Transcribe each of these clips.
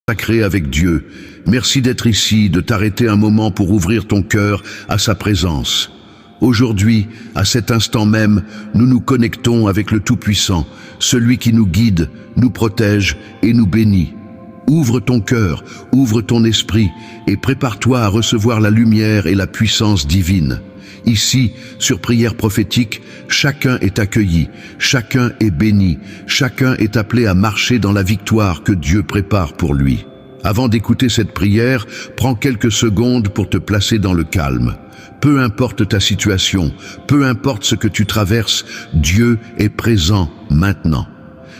Sacré avec Dieu. Merci d'être ici, de t'arrêter un moment pour ouvrir ton cœur à sa présence. Aujourd'hui, à cet instant même, nous nous connectons avec le Tout-Puissant, celui qui nous guide, nous protège et nous bénit. Ouvre ton cœur, ouvre ton esprit et prépare-toi à recevoir la lumière et la puissance divine. Ici, sur Prière prophétique, chacun est accueilli, chacun est béni, chacun est appelé à marcher dans la victoire que Dieu prépare pour lui. Avant d'écouter cette prière, prends quelques secondes pour te placer dans le calme. Peu importe ta situation, peu importe ce que tu traverses, Dieu est présent maintenant.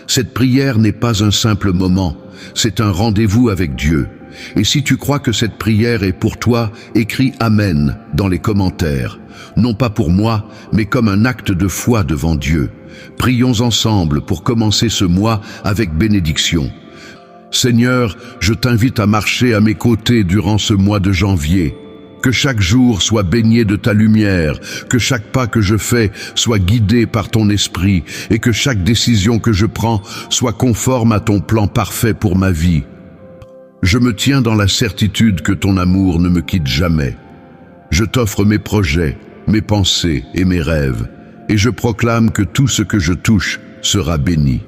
Cette prière n'est pas un simple moment, c'est un rendez-vous avec Dieu. Et si tu crois que cette prière est pour toi, écris Amen dans les commentaires. Non pas pour moi, mais comme un acte de foi devant Dieu. Prions ensemble pour commencer ce mois avec bénédiction. Seigneur, je t'invite à marcher à mes côtés durant ce mois de janvier. Que chaque jour soit baigné de ta lumière, que chaque pas que je fais soit guidé par ton esprit et que chaque décision que je prends soit conforme à ton plan parfait pour ma vie. Je me tiens dans la certitude que ton amour ne me quitte jamais. Je t'offre mes projets, mes pensées et mes rêves, et je proclame que tout ce que je touche sera béni.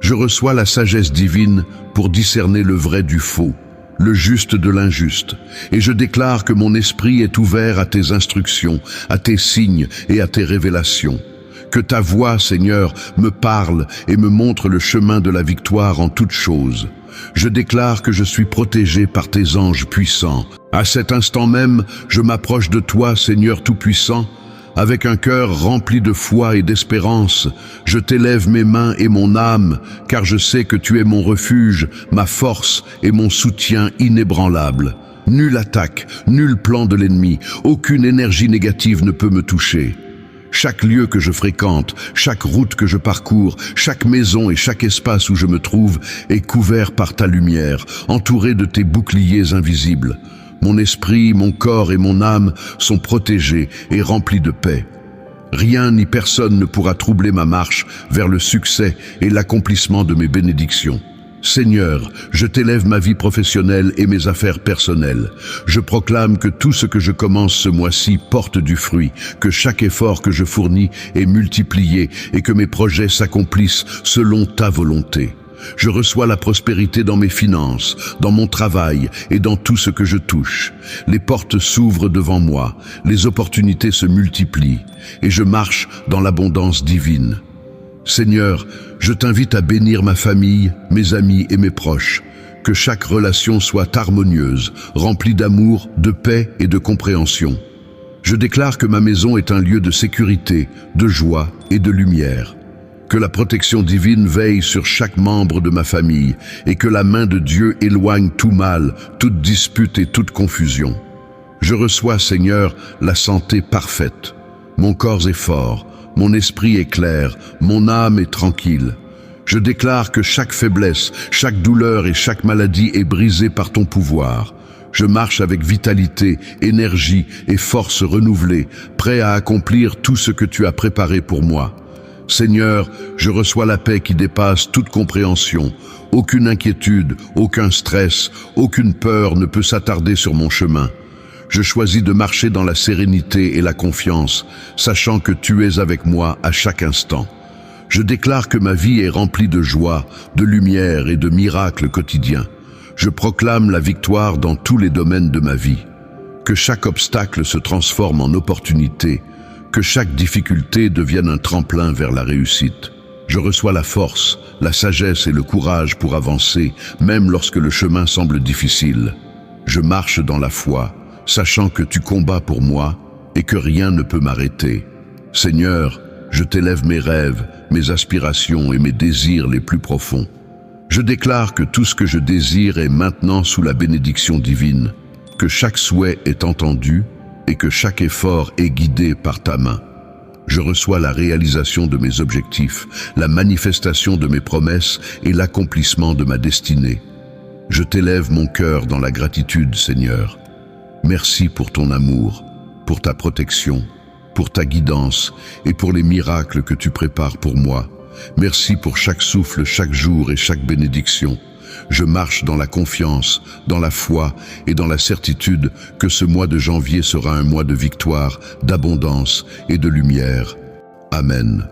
Je reçois la sagesse divine pour discerner le vrai du faux, le juste de l'injuste, et je déclare que mon esprit est ouvert à tes instructions, à tes signes et à tes révélations. Que ta voix, Seigneur, me parle et me montre le chemin de la victoire en toutes choses. Je déclare que je suis protégé par tes anges puissants. À cet instant même, je m'approche de toi, Seigneur Tout-Puissant. Avec un cœur rempli de foi et d'espérance, je t'élève mes mains et mon âme, car je sais que tu es mon refuge, ma force et mon soutien inébranlable. Nulle attaque, nul plan de l'ennemi, aucune énergie négative ne peut me toucher. Chaque lieu que je fréquente, chaque route que je parcours, chaque maison et chaque espace où je me trouve est couvert par ta lumière, entouré de tes boucliers invisibles. Mon esprit, mon corps et mon âme sont protégés et remplis de paix. Rien ni personne ne pourra troubler ma marche vers le succès et l'accomplissement de mes bénédictions. Seigneur, je t'élève ma vie professionnelle et mes affaires personnelles. Je proclame que tout ce que je commence ce mois-ci porte du fruit, que chaque effort que je fournis est multiplié et que mes projets s'accomplissent selon ta volonté. Je reçois la prospérité dans mes finances, dans mon travail et dans tout ce que je touche. Les portes s'ouvrent devant moi, les opportunités se multiplient et je marche dans l'abondance divine. Seigneur, je t'invite à bénir ma famille, mes amis et mes proches. Que chaque relation soit harmonieuse, remplie d'amour, de paix et de compréhension. Je déclare que ma maison est un lieu de sécurité, de joie et de lumière. Que la protection divine veille sur chaque membre de ma famille et que la main de Dieu éloigne tout mal, toute dispute et toute confusion. Je reçois, Seigneur, la santé parfaite. Mon corps est fort. Mon esprit est clair, mon âme est tranquille. Je déclare que chaque faiblesse, chaque douleur et chaque maladie est brisée par ton pouvoir. Je marche avec vitalité, énergie et force renouvelée, prêt à accomplir tout ce que tu as préparé pour moi. Seigneur, je reçois la paix qui dépasse toute compréhension. Aucune inquiétude, aucun stress, aucune peur ne peut s'attarder sur mon chemin. Je choisis de marcher dans la sérénité et la confiance, sachant que tu es avec moi à chaque instant. Je déclare que ma vie est remplie de joie, de lumière et de miracles quotidiens. Je proclame la victoire dans tous les domaines de ma vie. Que chaque obstacle se transforme en opportunité, que chaque difficulté devienne un tremplin vers la réussite. Je reçois la force, la sagesse et le courage pour avancer, même lorsque le chemin semble difficile. Je marche dans la foi, sachant que tu combats pour moi et que rien ne peut m'arrêter. Seigneur, je t'élève mes rêves, mes aspirations et mes désirs les plus profonds. Je déclare que tout ce que je désire est maintenant sous la bénédiction divine, que chaque souhait est entendu et que chaque effort est guidé par ta main. Je reçois la réalisation de mes objectifs, la manifestation de mes promesses et l'accomplissement de ma destinée. Je t'élève mon cœur dans la gratitude, Seigneur. Merci pour ton amour, pour ta protection, pour ta guidance et pour les miracles que tu prépares pour moi. Merci pour chaque souffle, chaque jour et chaque bénédiction. Je marche dans la confiance, dans la foi et dans la certitude que ce mois de janvier sera un mois de victoire, d'abondance et de lumière. Amen.